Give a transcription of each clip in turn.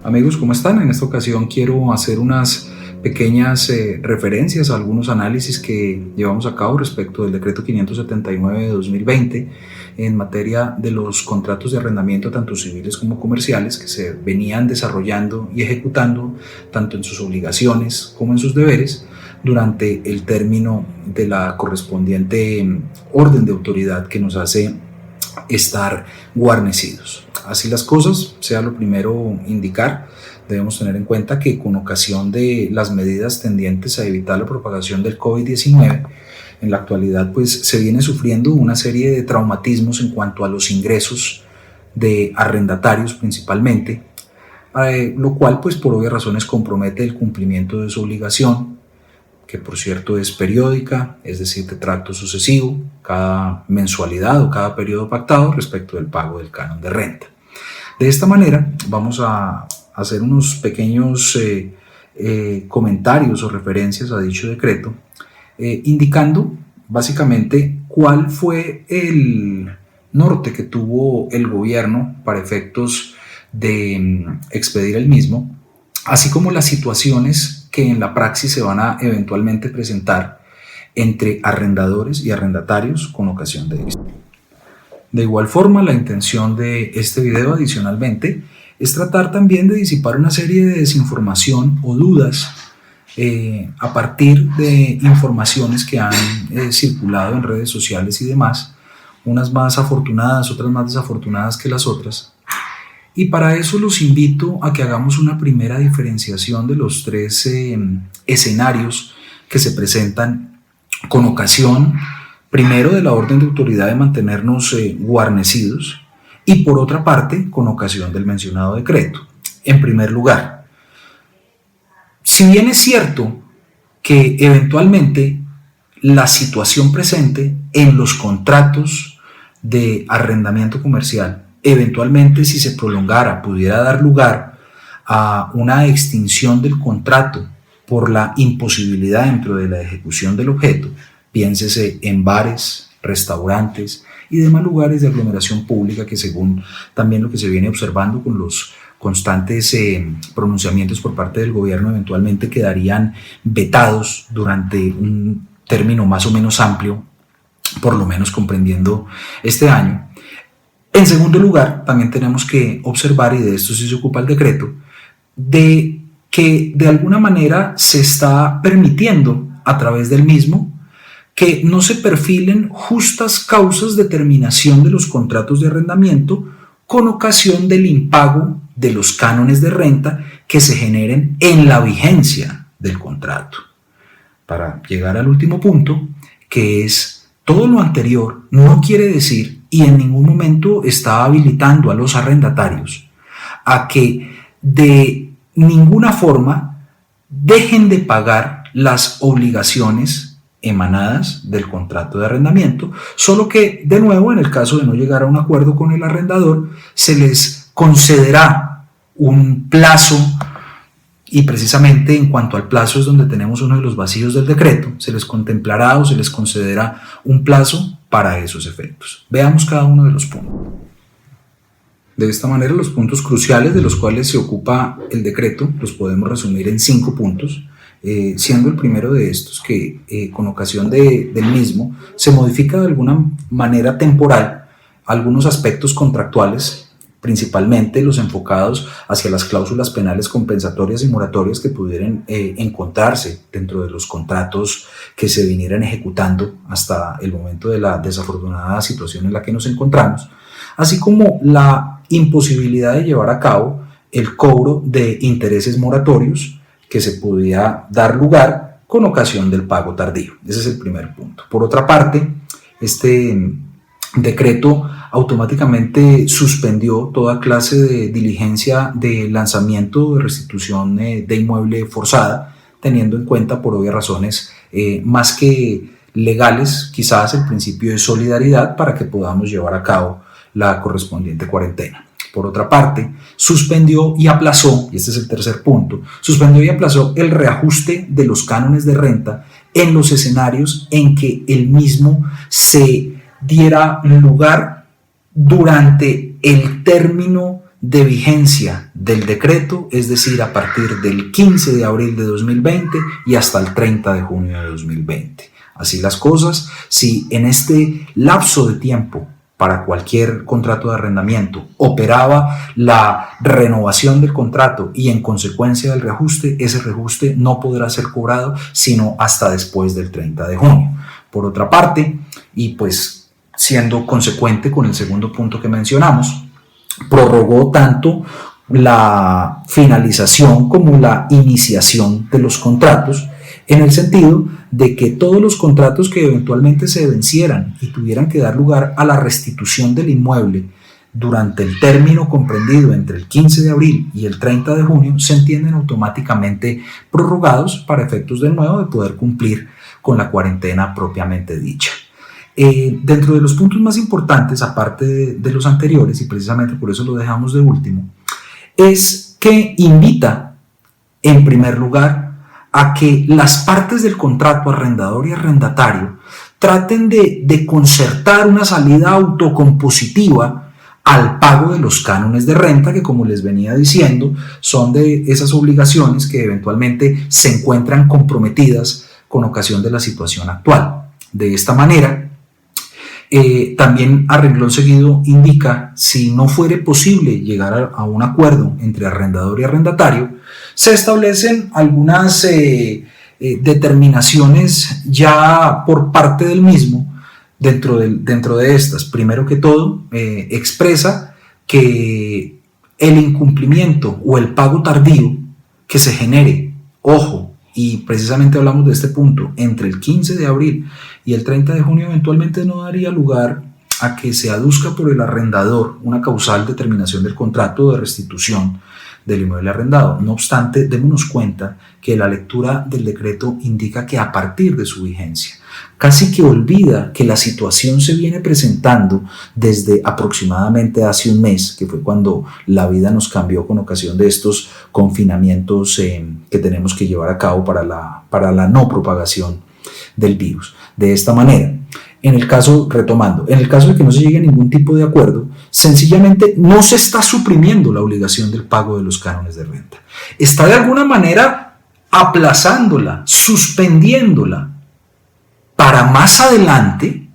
Amigos, ¿cómo están? En esta ocasión quiero hacer unas pequeñas referencias a algunos análisis que llevamos a cabo respecto del decreto 579 de 2020 en materia de los contratos de arrendamiento tanto civiles como comerciales que se venían desarrollando y ejecutando tanto en sus obligaciones como en sus deberes durante el término de la correspondiente orden de autoridad que nos hace estar guarnecidos. Así las cosas, sea lo primero indicar, debemos tener en cuenta que con ocasión de las medidas tendientes a evitar la propagación del COVID-19, en la actualidad pues se viene sufriendo una serie de traumatismos en cuanto a los ingresos de arrendatarios principalmente, lo cual pues por obvias razones compromete el cumplimiento de su obligación, que por cierto es periódica, es decir, de tracto sucesivo, cada mensualidad o cada periodo pactado respecto del pago del canon de renta. De esta manera vamos a hacer unos pequeños comentarios o referencias a dicho decreto, indicando básicamente cuál fue el norte que tuvo el gobierno para efectos de expedir el mismo, así como las situaciones que en la praxis se van a eventualmente presentar entre arrendadores y arrendatarios con ocasión de esto. De igual forma, la intención de este video adicionalmente es tratar también de disipar una serie de desinformación o dudas a partir de informaciones que han circulado en redes sociales y demás, unas más afortunadas, otras más desafortunadas que las otras. Y para eso los invito a que hagamos una primera diferenciación de los tres escenarios que se presentan con ocasión, primero, de la orden de autoridad de mantenernos guarnecidos y por otra parte, con ocasión del mencionado decreto. En primer lugar, si bien es cierto que eventualmente la situación presente en los contratos de arrendamiento comercial, eventualmente si se prolongara, pudiera dar lugar a una extinción del contrato por la imposibilidad dentro de la ejecución del objeto, piénsese en bares, restaurantes y demás lugares de aglomeración pública que según también lo que se viene observando con los constantes pronunciamientos por parte del gobierno eventualmente quedarían vetados durante un término más o menos amplio, por lo menos comprendiendo este año. En segundo lugar, también tenemos que observar, y de esto sí se ocupa el decreto, de que de alguna manera se está permitiendo a través del mismo que no se perfilen justas causas de terminación de los contratos de arrendamiento con ocasión del impago de los cánones de renta que se generen en la vigencia del contrato. Para llegar al último punto, que es todo lo anterior no quiere decir y en ningún momento está habilitando a los arrendatarios a que de ninguna forma dejen de pagar las obligaciones emanadas del contrato de arrendamiento, solo que de nuevo en el caso de no llegar a un acuerdo con el arrendador se les concederá un plazo, y precisamente en cuanto al plazo es donde tenemos uno de los vacíos del decreto, se les contemplará o se les concederá un plazo para esos efectos. Veamos cada uno de los puntos. De esta manera, los puntos cruciales de los cuales se ocupa el decreto los podemos resumir en 5 puntos, siendo el primero de estos que con ocasión del mismo se modifica de alguna manera temporal algunos aspectos contractuales, principalmente los enfocados hacia las cláusulas penales compensatorias y moratorias que pudieran encontrarse dentro de los contratos que se vinieran ejecutando hasta el momento de la desafortunada situación en la que nos encontramos, así como la imposibilidad de llevar a cabo el cobro de intereses moratorios que se podía dar lugar con ocasión del pago tardío. Ese es el primer punto. Por otra parte, este decreto automáticamente suspendió toda clase de diligencia de lanzamiento de restitución de inmueble forzada, teniendo en cuenta por obvias razones más que legales, quizás el principio de solidaridad para que podamos llevar a cabo la correspondiente cuarentena. Por otra parte, suspendió y aplazó, y este es el tercer punto, suspendió y aplazó el reajuste de los cánones de renta en los escenarios en que el mismo se diera lugar durante el término de vigencia del decreto, es decir, a partir del 15 de abril de 2020 y hasta el 30 de junio de 2020. Así las cosas, si en este lapso de tiempo para cualquier contrato de arrendamiento operaba la renovación del contrato y en consecuencia del reajuste, ese reajuste no podrá ser cobrado sino hasta después del 30 de junio. Por otra parte, y pues siendo consecuente con el segundo punto que mencionamos, prorrogó tanto la finalización como la iniciación de los contratos, en el sentido de que todos los contratos que eventualmente se vencieran y tuvieran que dar lugar a la restitución del inmueble durante el término comprendido entre el 15 de abril y el 30 de junio se entienden automáticamente prorrogados para efectos de nuevo de poder cumplir con la cuarentena propiamente dicha. Dentro de los puntos más importantes, aparte de los anteriores, y precisamente por eso lo dejamos de último, es que invita en primer lugar a que las partes del contrato arrendador y arrendatario traten de concertar una salida autocompositiva al pago de los cánones de renta, que como les venía diciendo, son de esas obligaciones que eventualmente se encuentran comprometidas con ocasión de la situación actual. De esta manera, también a renglón seguido indica, si no fuere posible llegar a un acuerdo entre arrendador y arrendatario, se establecen algunas determinaciones ya por parte del mismo dentro de estas. Primero que todo, expresa que el incumplimiento o el pago tardío que se genere, ojo, y precisamente hablamos de este punto, entre el 15 de abril y el 30 de junio eventualmente no daría lugar a que se aduzca por el arrendador una causal determinación del contrato de restitución del inmueble arrendado. No obstante, démonos cuenta que la lectura del decreto indica que a partir de su vigencia, casi que olvida que la situación se viene presentando desde aproximadamente hace un mes, que fue cuando la vida nos cambió con ocasión de estos confinamientos que tenemos que llevar a cabo para la no propagación del virus. De esta manera, retomando, en el caso de que no se llegue a ningún tipo de acuerdo, sencillamente no se está suprimiendo la obligación del pago de los cánones de renta. Está de alguna manera aplazándola, suspendiéndola para más adelante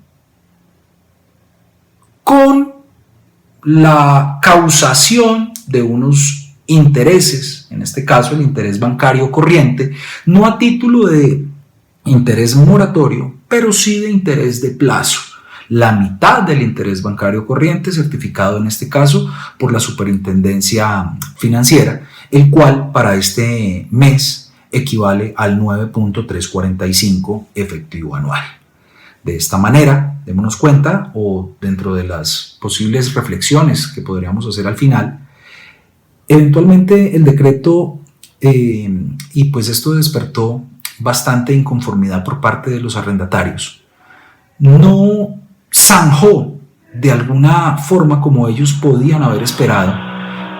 con la causación de unos intereses, en este caso el interés bancario corriente, no a título de interés moratorio, pero sí de interés de plazo. La mitad del interés bancario corriente, certificado en este caso por la Superintendencia Financiera, el cual para este mes equivale al 9.345 efectivo anual. De esta manera, démonos cuenta, o dentro de las posibles reflexiones que podríamos hacer al final, eventualmente el decreto, y pues esto despertó bastante inconformidad por parte de los arrendatarios, no zanjó de alguna forma como ellos podían haber esperado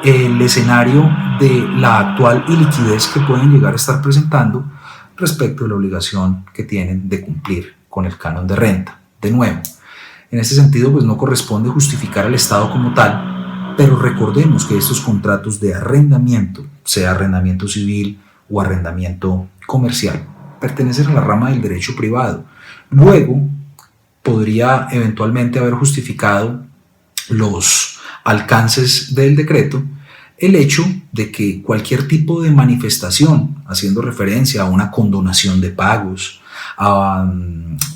el escenario de la actual iliquidez que pueden llegar a estar presentando respecto de la obligación que tienen de cumplir con el canon de renta. De nuevo, en este sentido, pues no corresponde justificar al Estado como tal, pero recordemos que estos contratos de arrendamiento, sea arrendamiento civil o arrendamiento comercial, pertenecen a la rama del derecho privado. Luego, podría eventualmente haber justificado los alcances del decreto el hecho de que cualquier tipo de manifestación, haciendo referencia a una condonación de pagos, a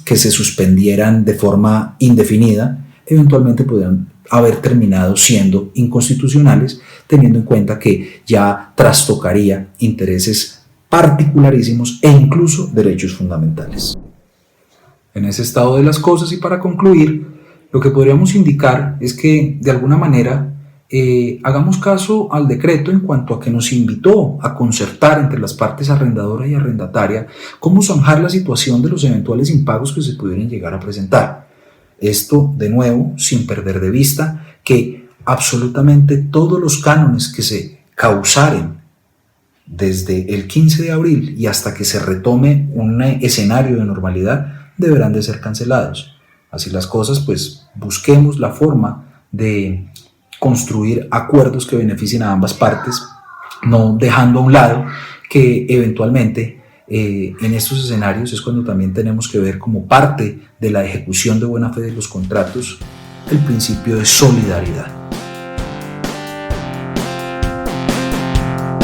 que se suspendieran de forma indefinida, eventualmente podrían haber terminado siendo inconstitucionales, teniendo en cuenta que ya trastocaría intereses particularísimos e incluso derechos fundamentales. En ese estado de las cosas, y para concluir, lo que podríamos indicar es que de alguna manera hagamos caso al decreto en cuanto a que nos invitó a concertar entre las partes arrendadora y arrendataria cómo zanjar la situación de los eventuales impagos que se pudieran llegar a presentar. Esto, de nuevo, sin perder de vista que absolutamente todos los cánones que se causaren desde el 15 de abril y hasta que se retome un escenario de normalidad deberán de ser cancelados. Así las cosas, pues busquemos la forma de construir acuerdos que beneficien a ambas partes, no dejando a un lado que eventualmente en estos escenarios es cuando también tenemos que ver como parte de la ejecución de buena fe de los contratos el principio de solidaridad.